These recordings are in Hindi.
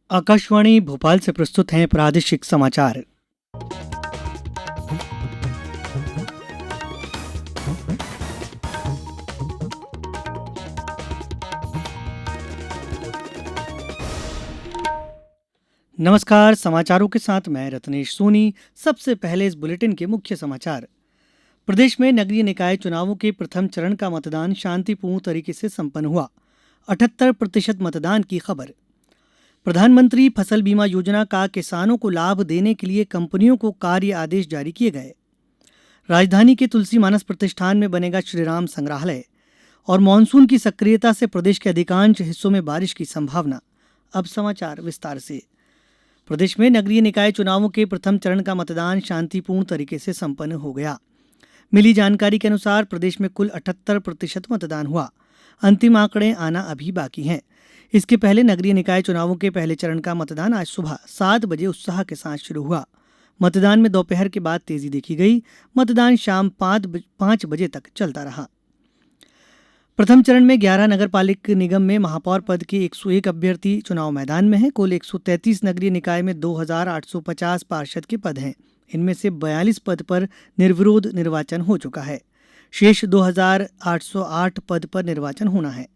आकाशवाणी भोपाल से प्रस्तुत हैं प्रादेशिक समाचार। नमस्कार, समाचारों के साथ मैं रत्नेश सोनी। सबसे पहले इस बुलेटिन के मुख्य समाचार। प्रदेश में नगरीय निकाय चुनावों के प्रथम चरण का मतदान शांतिपूर्ण तरीके से संपन्न हुआ। 78% मतदान की खबर। प्रधानमंत्री फसल बीमा योजना का किसानों को लाभ देने के लिए कंपनियों को कार्य आदेश जारी किए गए। राजधानी के तुलसी मानस प्रतिष्ठान में बनेगा श्रीराम संग्रहालय। और मानसून की सक्रियता से प्रदेश के अधिकांश हिस्सों में बारिश की संभावना। अब समाचार विस्तार से। प्रदेश में नगरीय निकाय चुनावों के प्रथम चरण का मतदान शांतिपूर्ण तरीके से संपन्न हो गया। मिली जानकारी के अनुसार प्रदेश में कुल 78% मतदान हुआ। अंतिम आंकड़े आना अभी बाकी हैं। इसके पहले नगरीय निकाय चुनावों के पहले चरण का मतदान आज सुबह 7 बजे उत्साह के साथ शुरू हुआ। मतदान में दोपहर के बाद तेजी देखी गई। मतदान शाम 5 बजे तक चलता रहा। प्रथम चरण में 11 नगर पालिक निगम में महापौर पद के 101 अभ्यर्थी चुनाव मैदान में हैं। कुल 133 नगरीय निकाय में 2850 पार्षद के पद हैं। इनमें से 42 पद पर निर्विरोध निर्वाचन हो चुका है। शेष 2808 पद पर निर्वाचन होना है।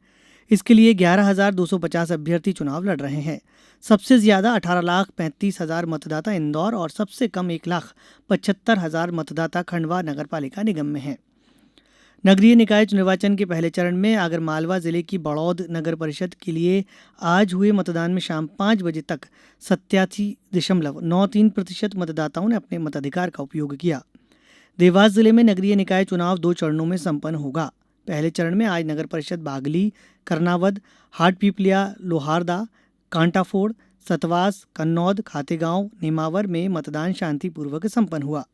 इसके लिए 11,250 अभ्यर्थी चुनाव लड़ रहे हैं। सबसे ज्यादा 18,35,000 मतदाता इंदौर और सबसे कम 1,75,000 मतदाता खंडवा नगर पालिका निगम में हैं। नगरीय निकाय निर्वाचन के पहले चरण में आगरमालवा जिले की बड़ौद नगर परिषद के लिए आज हुए मतदान में शाम 5 बजे तक 87.93% मतदाताओं ने अपने मताधिकार का उपयोग किया। देवास जिले में नगरीय निकाय चुनाव 2 चरणों में संपन्न होगा। पहले चरण में आज नगर परिषद बागली, करनावद, हाटपीपलिया, लोहारदा, कांटाफोड़, सतवास, कन्नौद, खातेगांव, नेमावर में मतदान शांतिपूर्वक संपन्न हुआ।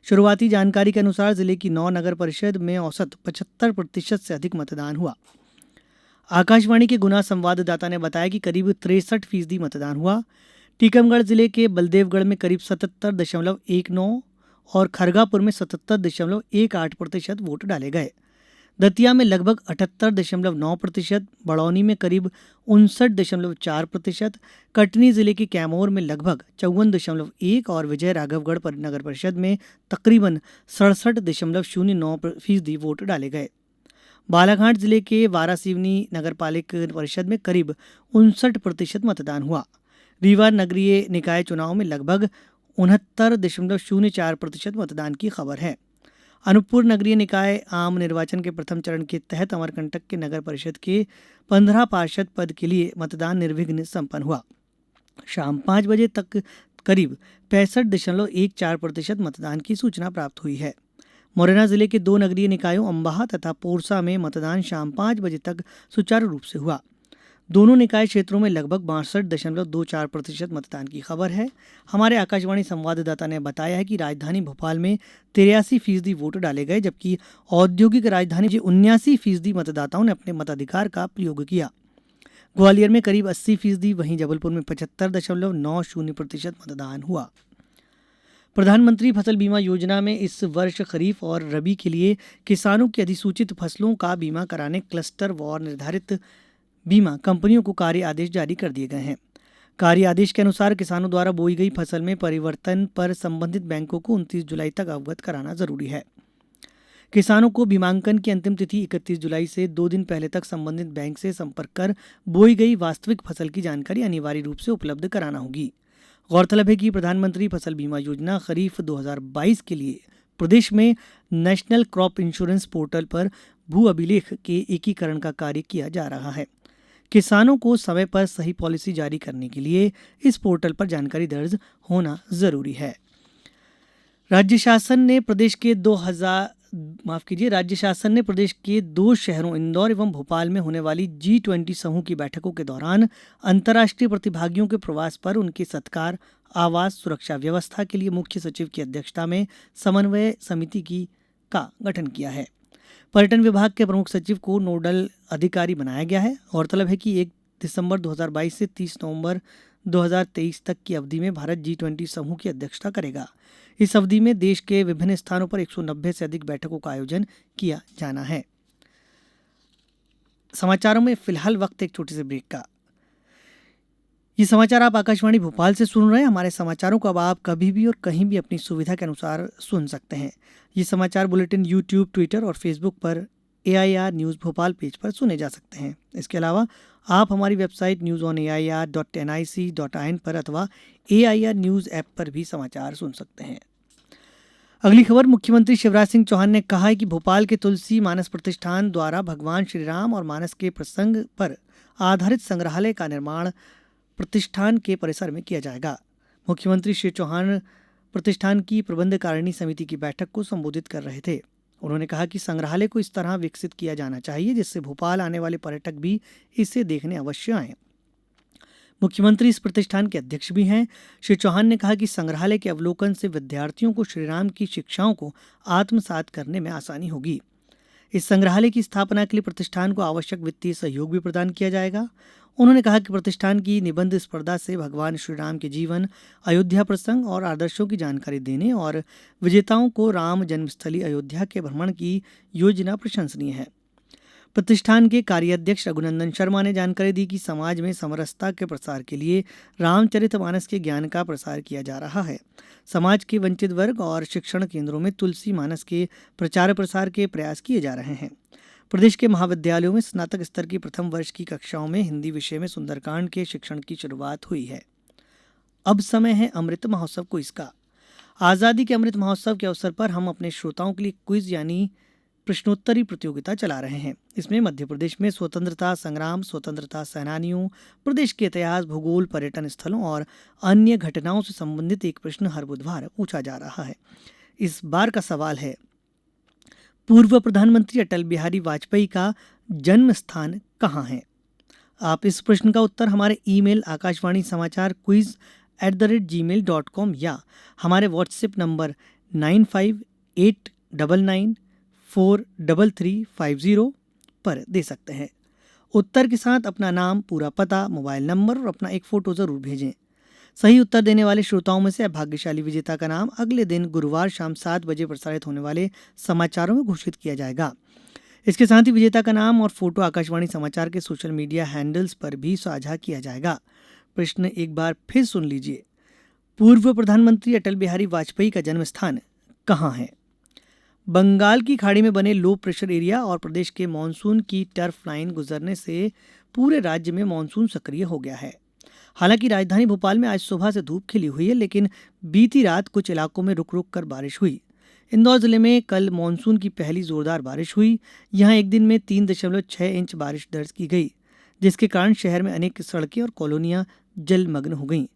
शुरुआती जानकारी के अनुसार जिले की 9 नगर परिषद में औसत 75% से अधिक मतदान हुआ। आकाशवाणी के गुना संवाददाता ने बताया कि करीब 63% मतदान हुआ। टीकमगढ़ जिले के बलदेवगढ़ में करीब 77.19 और खरगापुर में 77.18% वोट डाले गए। दतिया में लगभग 78.9%, बड़ौनी में करीब 59.4%, कटनी जिले के कैमोर में लगभग 54.1 और विजय राघवगढ़ पर नगर परिषद में तकरीबन 67.09% वोट डाले गए। बालाघाट जिले के वारासिवनी नगर पालिक परिषद में करीब 59% मतदान हुआ। रीवा नगरीय निकाय चुनाव में लगभग 69.04% मतदान की खबर है। अनूपपुर नगरीय निकाय आम निर्वाचन के प्रथम चरण के तहत अमरकंटक के नगर परिषद के 15 पार्षद पद के लिए मतदान निर्विघ्न संपन्न हुआ। शाम 5 बजे तक करीब 65.14% मतदान की सूचना प्राप्त हुई है। मुरैना जिले के 2 नगरीय निकायों अंबाह तथा पोरसा में मतदान शाम 5 बजे तक सुचारू रूप से हुआ। दोनों निकाय क्षेत्रों में लगभग 62.24% मतदान की खबर है। हमारे आकाशवाणी संवाददाता ने बताया है कि राजधानी भोपाल में 83% वोट डाले गए, जबकि औद्योगिक राजधानी 79% मतदाताओं ने अपने मताधिकार का प्रयोग किया। ग्वालियर में करीब 80%, वहीं जबलपुर में 75.90% मतदान हुआ। प्रधानमंत्री फसल बीमा योजना में इस वर्ष खरीफ और रबी के लिए किसानों की अधिसूचित फसलों का बीमा कराने क्लस्टर वार निर्धारित बीमा कंपनियों को कार्य आदेश जारी कर दिए गए हैं। कार्य आदेश के अनुसार किसानों द्वारा बोई गई फसल में परिवर्तन पर संबंधित बैंकों को 29 जुलाई तक अवगत कराना जरूरी है। किसानों को बीमांकन की अंतिम तिथि 31 जुलाई से 2 दिन पहले तक संबंधित बैंक से संपर्क कर बोई गई वास्तविक फसल की जानकारी अनिवार्य रूप से उपलब्ध कराना होगी। गौरतलब है कि प्रधानमंत्री फसल बीमा योजना खरीफ 2022 के लिए प्रदेश में नेशनल क्रॉप इंश्योरेंस पोर्टल पर भू अभिलेख के एकीकरण का कार्य किया जा रहा है। किसानों को समय पर सही पॉलिसी जारी करने के लिए इस पोर्टल पर जानकारी दर्ज होना जरूरी है। राज्य शासन ने प्रदेश के 2 शहरों इंदौर एवं भोपाल में होने वाली G20 समूह की बैठकों के दौरान अंतर्राष्ट्रीय प्रतिभागियों के प्रवास पर उनके सत्कार, आवास, सुरक्षा व्यवस्था के लिए मुख्य सचिव की अध्यक्षता में समन्वय समिति का गठन किया है। पर्यटन विभाग के प्रमुख सचिव को नोडल अधिकारी बनाया गया है। गौरतलब है कि 1 दिसंबर 2022 से 30 नवंबर 2023 तक की अवधि में भारत G20 समूह की अध्यक्षता करेगा। इस अवधि में देश के विभिन्न स्थानों पर 190 से अधिक बैठकों का आयोजन किया जाना है। समाचारों में फिलहाल वक्त एक छोटे से ब्रेक का। ये समाचार आप आकाशवाणी भोपाल से सुन रहे हैं। हमारे समाचारों को अब आप कभी भी और कहीं भी अपनी सुविधा के अनुसार सुन सकते हैं। ये समाचार बुलेटिन यूट्यूब, ट्विटर और फेसबुक पर एआईआर न्यूज़ भोपाल पेज पर सुने जा सकते हैं। इसके अलावा आप हमारी वेबसाइट newsonair.nic.in पर अथवा एआईआर न्यूज़ ऐप पर भी समाचार सुन सकते हैं। अगली खबर, मुख्यमंत्री शिवराज सिंह चौहान ने कहा है कि भोपाल के तुलसी मानस प्रतिष्ठान द्वारा भगवान श्रीराम और मानस के प्रसंग पर आधारित संग्रहालय का निर्माण प्रतिष्ठान के परिसर में किया जाएगा। मुख्यमंत्री श्री चौहान प्रतिष्ठान की प्रबंधकारिणी समिति की बैठक को संबोधित कर रहे थे। उन्होंने कहा कि संग्रहालय को इस तरह विकसित किया जाना चाहिए जिससे भोपाल आने वाले पर्यटक भी इसे देखने अवश्य आएं। मुख्यमंत्री इस प्रतिष्ठान के अध्यक्ष भी हैं। श्री चौहान ने कहा कि संग्रहालय के अवलोकन से विद्यार्थियों को श्रीराम की शिक्षाओं को आत्मसात करने में आसानी होगी। इस संग्रहालय की स्थापना के लिए प्रतिष्ठान को आवश्यक वित्तीय सहयोग भी प्रदान किया जाएगा। उन्होंने कहा कि प्रतिष्ठान की निबंध स्पर्धा से भगवान श्रीराम के जीवन, अयोध्या प्रसंग और आदर्शों की जानकारी देने और विजेताओं को राम जन्मस्थली अयोध्या के भ्रमण की योजना प्रशंसनीय है। प्रतिष्ठान के कार्याध्यक्ष रघुनंदन शर्मा ने जानकारी दी कि समाज में समरसता के प्रसार के लिए रामचरितमानस के ज्ञान का प्रसार किया जा रहा है। समाज के वंचित वर्ग और शिक्षण केंद्रों में तुलसी मानस के प्रचार प्रसार के प्रयास किए जा रहे हैं। प्रदेश के महाविद्यालयों में स्नातक स्तर की प्रथम वर्ष की कक्षाओं में हिंदी विषय में सुंदरकांड के शिक्षण की शुरुआत हुई है। अब समय है अमृत महोत्सव क्विज का। आजादी के अमृत महोत्सव के अवसर पर हम अपने श्रोताओं के लिए क्विज यानी प्रश्नोत्तरी प्रतियोगिता चला रहे हैं। इसमें मध्य प्रदेश में स्वतंत्रता संग्राम, स्वतंत्रता सेनानियों, प्रदेश के इतिहास, भूगोल, पर्यटन स्थलों और अन्य घटनाओं से संबंधित एक प्रश्न हर बुधवार पूछा जा रहा है। इस बार का सवाल है, पूर्व प्रधानमंत्री अटल बिहारी वाजपेयी का जन्म स्थान कहाँ है? आप इस प्रश्न का उत्तर हमारे ईमेल आकाशवाणी समाचार quiz@gmail.com या हमारे व्हाट्सएप नंबर 9589943350 पर दे सकते हैं। उत्तर के साथ अपना नाम, पूरा पता, मोबाइल नंबर और अपना एक फोटो जरूर भेजें। सही उत्तर देने वाले श्रोताओं में से भाग्यशाली विजेता का नाम अगले दिन गुरुवार शाम 7 बजे प्रसारित होने वाले समाचारों में घोषित किया जाएगा। इसके साथ ही विजेता का नाम और फोटो आकाशवाणी समाचार के सोशल मीडिया हैंडल्स पर भी साझा किया जाएगा। प्रश्न एक बार फिर सुन लीजिए, पूर्व प्रधानमंत्री अटल बिहारी वाजपेयी का जन्म स्थान कहाँ है? बंगाल की खाड़ी में बने लो प्रेशर एरिया और प्रदेश के मानसून की टर्फ लाइन गुजरने से पूरे राज्य में मानसून सक्रिय हो गया है। हालांकि राजधानी भोपाल में आज सुबह से धूप खिली हुई है, लेकिन बीती रात कुछ इलाकों में रुक रुक कर बारिश हुई। इंदौर जिले में कल मानसून की पहली जोरदार बारिश हुई। यहां एक दिन में 3.6 इंच बारिश दर्ज की गई, जिसके कारण शहर में अनेक सड़कें और कॉलोनियां जलमग्न हो गईं।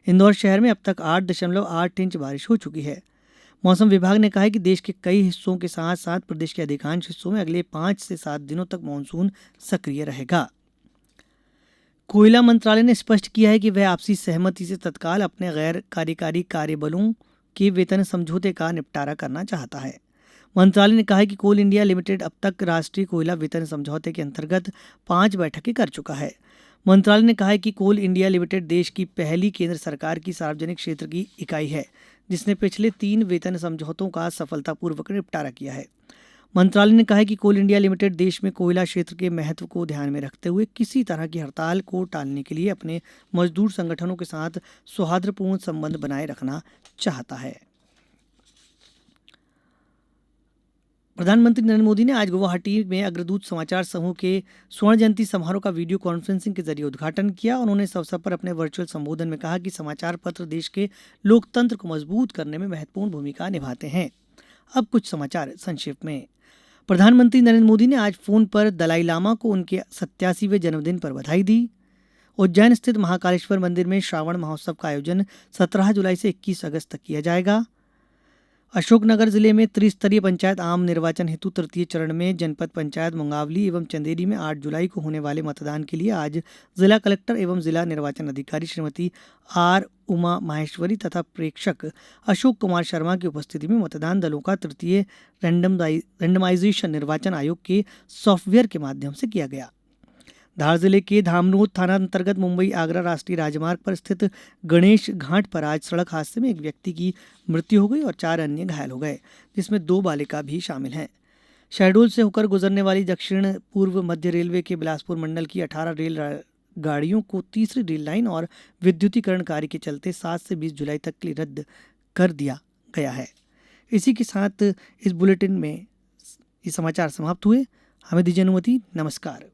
इंदौर शहर में अब तक 8.8 इंच बारिश हो चुकी है। मौसम विभाग ने कहा है कि देश के कई हिस्सों के साथ साथ प्रदेश के अधिकांश हिस्सों में अगले 5 से 7 दिनों तक मानसून सक्रिय रहेगा। कोयला मंत्रालय ने स्पष्ट किया है कि वह आपसी सहमति से तत्काल अपने गैर कार्यकारी कार्यबलों के वेतन समझौते का निपटारा करना चाहता है। मंत्रालय ने कहा है कि कोल इंडिया लिमिटेड अब तक राष्ट्रीय कोयला वेतन समझौते के अंतर्गत 5 बैठकें कर चुका है। मंत्रालय ने कहा है कि कोल इंडिया लिमिटेड देश की पहली केंद्र सरकार की सार्वजनिक क्षेत्र की इकाई है जिसने पिछले 3 वेतन समझौतों का सफलतापूर्वक निपटारा किया है। मंत्रालय ने कहा है कि कोल इंडिया लिमिटेड देश में कोयला क्षेत्र के महत्व को ध्यान में रखते हुए किसी तरह की हड़ताल को टालने के लिए अपने मजदूर संगठनों के साथ सौहार्दपूर्ण संबंध बनाए रखना चाहता है। प्रधानमंत्री नरेंद्र मोदी ने आज गुवाहाटी में अग्रदूत समाचार समूह के स्वर्ण जयंती समारोह का वीडियो कॉन्फ्रेंसिंग के जरिए उद्घाटन किया। उन्होंने इस अवसर पर अपने वर्चुअल संबोधन में कहा कि समाचार पत्र देश के लोकतंत्र को मजबूत करने में महत्वपूर्ण भूमिका निभाते हैं। अब कुछ समाचार संक्षेप में। प्रधानमंत्री नरेंद्र मोदी ने आज फोन पर दलाई लामा को उनके 87वें जन्मदिन पर बधाई दी। उज्जैन स्थित महाकालेश्वर मंदिर में श्रावण महोत्सव का आयोजन 17 जुलाई से 21 अगस्त तक किया जाएगा। अशोकनगर जिले में त्रिस्तरीय पंचायत आम निर्वाचन हेतु तृतीय चरण में जनपद पंचायत मुंगावली एवं चंदेरी में 8 जुलाई को होने वाले मतदान के लिए आज जिला कलेक्टर एवं जिला निर्वाचन अधिकारी श्रीमती आर उमा माहेश्वरी तथा प्रेक्षक अशोक कुमार शर्मा की उपस्थिति में मतदान दलों का तृतीय रैंडमाइजेशन निर्वाचन आयोग के सॉफ्टवेयर के माध्यम से किया गया। धार जिले के धामनोद थाना अंतर्गत मुंबई आगरा राष्ट्रीय राजमार्ग पर स्थित गणेश घाट पर आज सड़क हादसे में एक व्यक्ति की मृत्यु हो गई और 4 अन्य घायल हो गए, जिसमें 2 बालिका भी शामिल हैं। शहडोल से होकर गुजरने वाली दक्षिण पूर्व मध्य रेलवे के बिलासपुर मंडल की 18 रेल गाड़ियों को तीसरी रेल लाइन और विद्युतीकरण कार्य के चलते 7 से 20 जुलाई तक के लिए रद्द कर दिया गया है। इसी के साथ इस बुलेटिन में ये समाचार समाप्त हुए। हमें दीजिए अनुमति। नमस्कार।